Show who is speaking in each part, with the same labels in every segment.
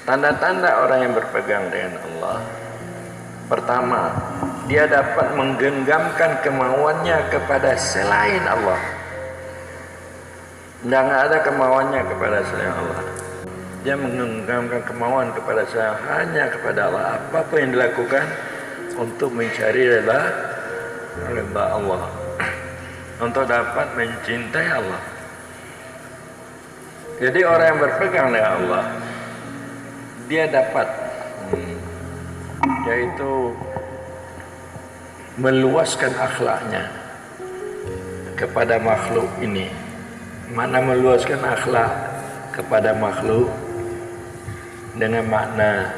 Speaker 1: Tanda-tanda orang yang berpegang dengan Allah. Pertama, dia dapat menggenggamkan kemauannya kepada selain Allah. Jangan ada kemauannya kepada selain Allah. Dia menggenggamkan kemauan kepada hanya kepada Allah. Apapun yang dilakukan untuk mencari rida Allah, untuk dapat mencintai Allah. Jadi orang yang berpegang dengan Allah, dia dapat yaitu meluaskan akhlaknya kepada makhluk ini. Mana meluaskan akhlak kepada makhluk dengan makna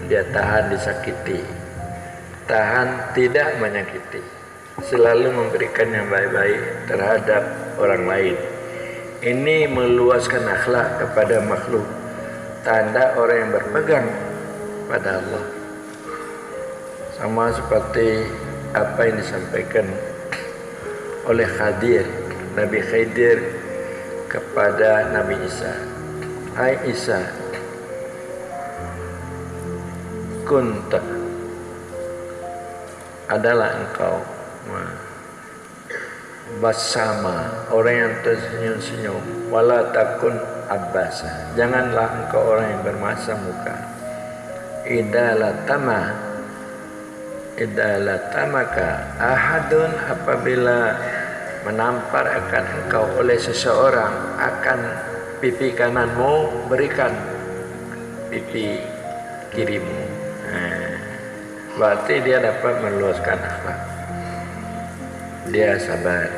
Speaker 1: dia tahan disakiti, tahan tidak menyakiti, selalu memberikan yang baik-baik terhadap orang lain. Ini meluaskan akhlak kepada makhluk, tanda orang yang berpegang pada Allah. Sama seperti apa yang disampaikan oleh Nabi Khidir kepada Nabi Isa. Hai Isa, kunta, adalah engkau bersama orang yang tersenyum-senyum, wala takun abbasa, janganlah engkau orang yang bermasa muka. Idalatamaka ahadun, apabila menampar akan engkau oleh seseorang akan pipi kananmu, berikan pipi kirimu. Berarti dia dapat meluaskan akhlak. Dia sabar,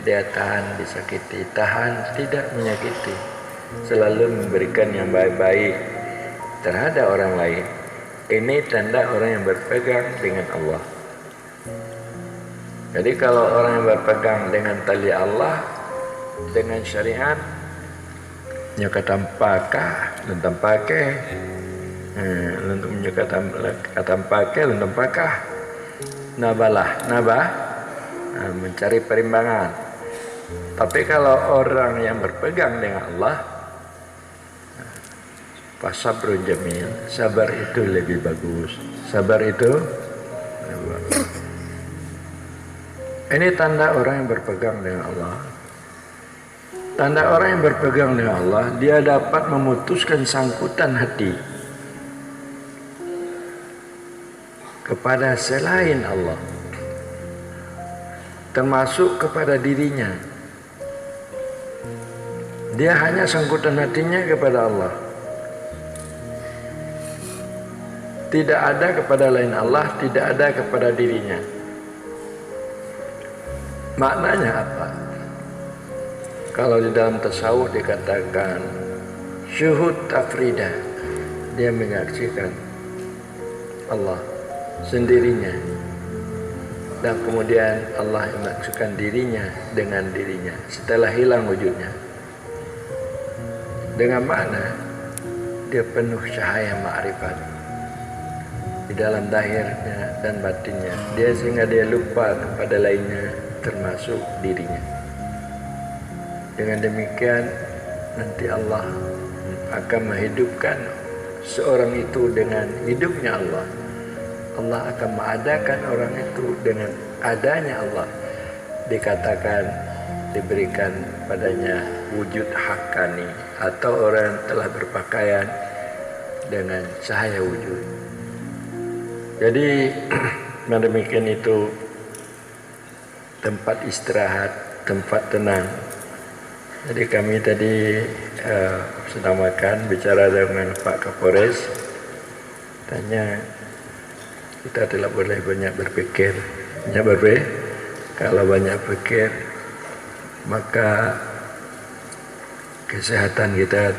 Speaker 1: dia tahan disakiti, tahan tidak menyakiti, selalu memberikan yang baik-baik terhadap orang lain. Ini tanda orang yang berpegang dengan Allah. Jadi kalau orang yang berpegang dengan tali Allah, dengan syariat, nyakatampakah lentampake, nyakatampake lentampakah, nabah, mencari perimbangan. Tapi kalau orang yang berpegang dengan Allah, fasabrun jamil, sabar itu lebih bagus. Sabar itu lebih bagus. Ini tanda orang yang berpegang dengan Allah. Tanda orang yang berpegang dengan Allah, dia dapat memutuskan sangkutan hati kepada selain Allah, termasuk kepada dirinya. Dia hanya sangkutan hatinya kepada Allah, tidak ada kepada lain Allah, tidak ada kepada dirinya. Maknanya apa? Kalau di dalam tasawuf dikatakan syuhud tafridah, dia menyaksikan Allah sendirinya, dan kemudian Allah menyaksikan dirinya dengan dirinya setelah hilang wujudnya. Dengan mana? Dia penuh cahaya ma'rifat di dalam zahirnya dan batinnya. Dia sehingga dia lupa kepada lainnya, termasuk dirinya. Dengan demikian nanti Allah akan menghidupkan seorang itu dengan hidupnya Allah. Allah akan mengadakan orang itu dengan adanya Allah. Dikatakan diberikan padanya wujud hakani, atau orang yang telah berpakaian dengan cahaya wujud. Jadi demikian itu tempat istirahat, tempat tenang. Jadi kami tadi sedang makan, bicara dengan Pak Kapolres, tanya kita tidak boleh banyak berpikir. Kalau banyak pikir, maka kesehatan kita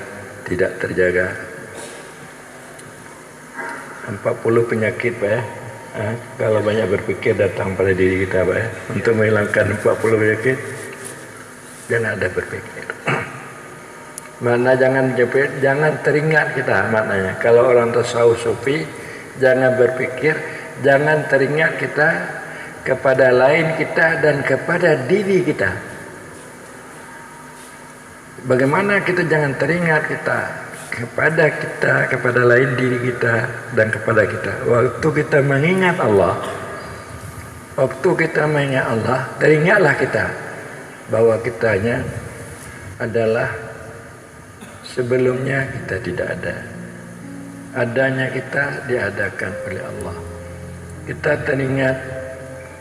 Speaker 1: tidak terjaga. 40 penyakit Pak ya. Kalau banyak berpikir datang pada diri kita Pak ya. Untuk menghilangkan 40 penyakit, jangan ada berpikir. Mana jangan teringat kita maknanya. Kalau orang tasawuf sufi, jangan berpikir, jangan teringat kita kepada lain kita dan kepada diri kita. Bagaimana kita jangan teringat kepada kita, kepada lain diri kita, dan kepada kita. Waktu kita mengingat Allah, teringatlah kita bahwa kitanya adalah sebelumnya kita tidak ada. Adanya kita diadakan oleh Allah. Kita teringat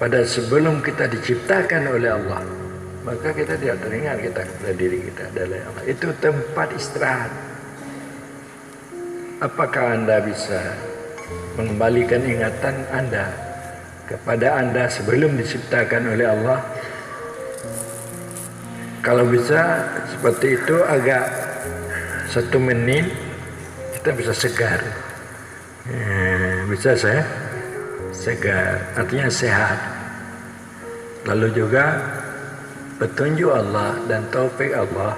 Speaker 1: pada sebelum kita diciptakan oleh Allah, maka kita tidak teringat kita kepada diri kita adalah Allah. Itu tempat istirahat. Apakah Anda bisa mengembalikan ingatan Anda kepada Anda sebelum diciptakan oleh Allah? Kalau bisa seperti itu, agak 1 menit kita bisa segar. Bisa saya segar, artinya sehat. Lalu juga petunjuk Allah dan taufik Allah,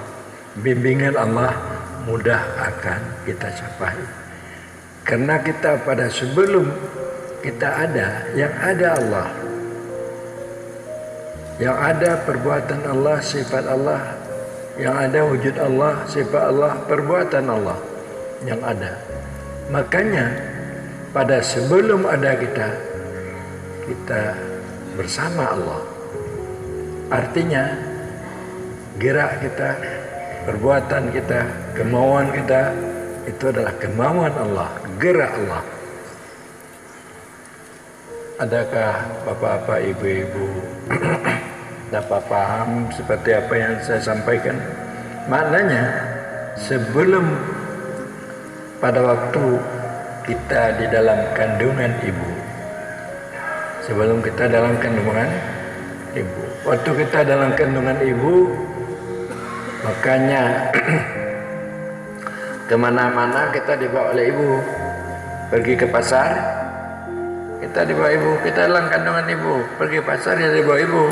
Speaker 1: bimbingan Allah mudah akan kita capai. Karena kita pada sebelum kita ada, yang ada Allah, yang ada perbuatan Allah, sifat Allah, yang ada wujud Allah, sifat Allah, perbuatan Allah yang ada. Makanya pada sebelum ada kita bersama Allah. Artinya gerak kita, perbuatan kita, kemauan kita itu adalah kemauan Allah, gerak Allah. Adakah bapak-bapak, ibu-ibu dapat paham seperti apa yang saya sampaikan? Maknanya sebelum pada waktu kita di dalam kandungan ibu, sebelum kita dalam kandungan ibu, waktu kita dalam kandungan ibu, makanya kemana-mana kita dibawa oleh ibu. Pergi ke pasar, kita dibawa ibu. Kita dalam kandungan ibu, pergi pasar ya dibawa ibu.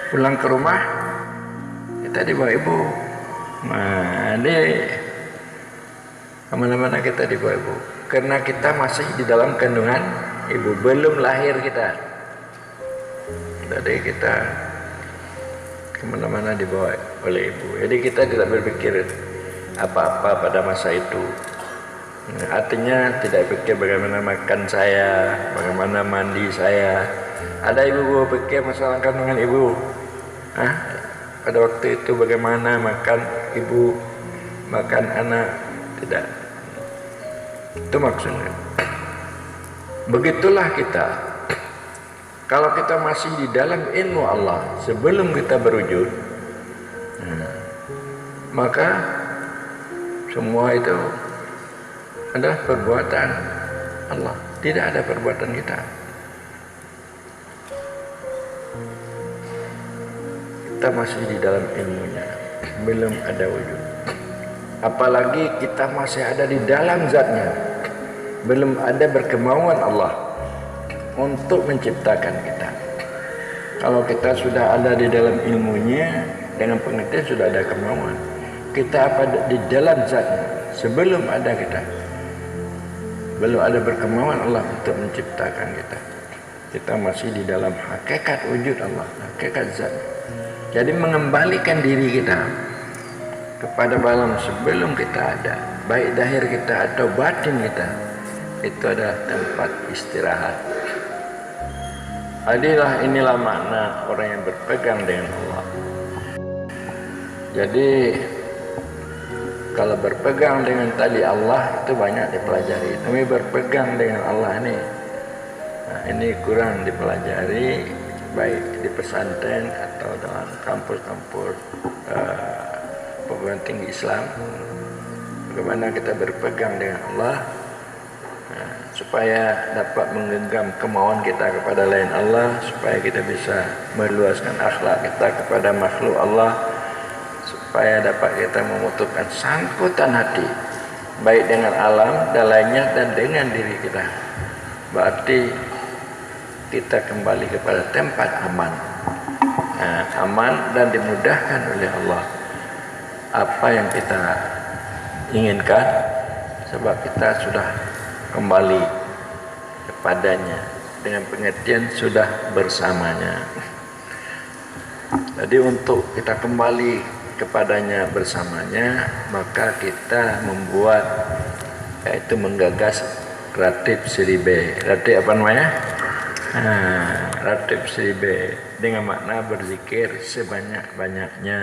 Speaker 1: Pulang ke rumah, kita dibawa ibu. Nah, kemana-mana kita dibawa ibu. Karena kita masih di dalam kandungan ibu, belum lahir kita. Jadi kita kemana-mana dibawa oleh ibu. Jadi kita tidak berpikir apa-apa pada masa itu. Artinya tidak pikir bagaimana makan saya, bagaimana mandi saya. Ada ibu pikir masalah kandungan ibu. Pada waktu itu bagaimana makan ibu, makan anak, tidak. Itu maksudnya. Begitulah kita. Kalau kita masih di dalam ilmu Allah sebelum kita berwujud, maka semua itu adalah perbuatan Allah, tidak ada perbuatan kita. Kita masih di dalam ilmunya, belum ada wujud. Apalagi kita masih ada di dalam zatnya, belum ada berkemauan Allah untuk menciptakan kita. Kalau kita sudah ada di dalam ilmunya, dengan pengertian sudah ada kemauan. Kita apa di dalam zatnya, sebelum ada kita, belum ada berkemauan Allah untuk menciptakan kita. Kita masih di dalam hakikat wujud Allah, hakikat zat. Jadi mengembalikan diri kita kepada alam sebelum kita ada, baik zahir kita atau batin kita, itu adalah tempat istirahat. Inilah makna orang yang berpegang dengan Allah. Jadi kalau berpegang dengan tali Allah itu banyak dipelajari. Tapi berpegang dengan Allah ini kurang dipelajari, baik di pesantren atau dalam kampus-kampus perguruan tinggi Islam. Bagaimana kita berpegang dengan Allah supaya dapat menggenggam kemauan kita kepada lain Allah, supaya kita bisa meluaskan akhlak kita kepada makhluk Allah, supaya dapat kita memutuskan sangkutan hati baik dengan alam dan lainnya dan dengan diri kita. Berarti kita kembali kepada tempat aman, aman dan dimudahkan oleh Allah apa yang kita inginkan, sebab kita sudah kembali kepadanya dengan pengertian sudah bersamanya. Jadi untuk kita kembali kepadanya bersamanya, maka kita membuat, yaitu menggagas ratib siribe. Ratib apa namanya? Ratib siribe dengan makna berzikir sebanyak-banyaknya.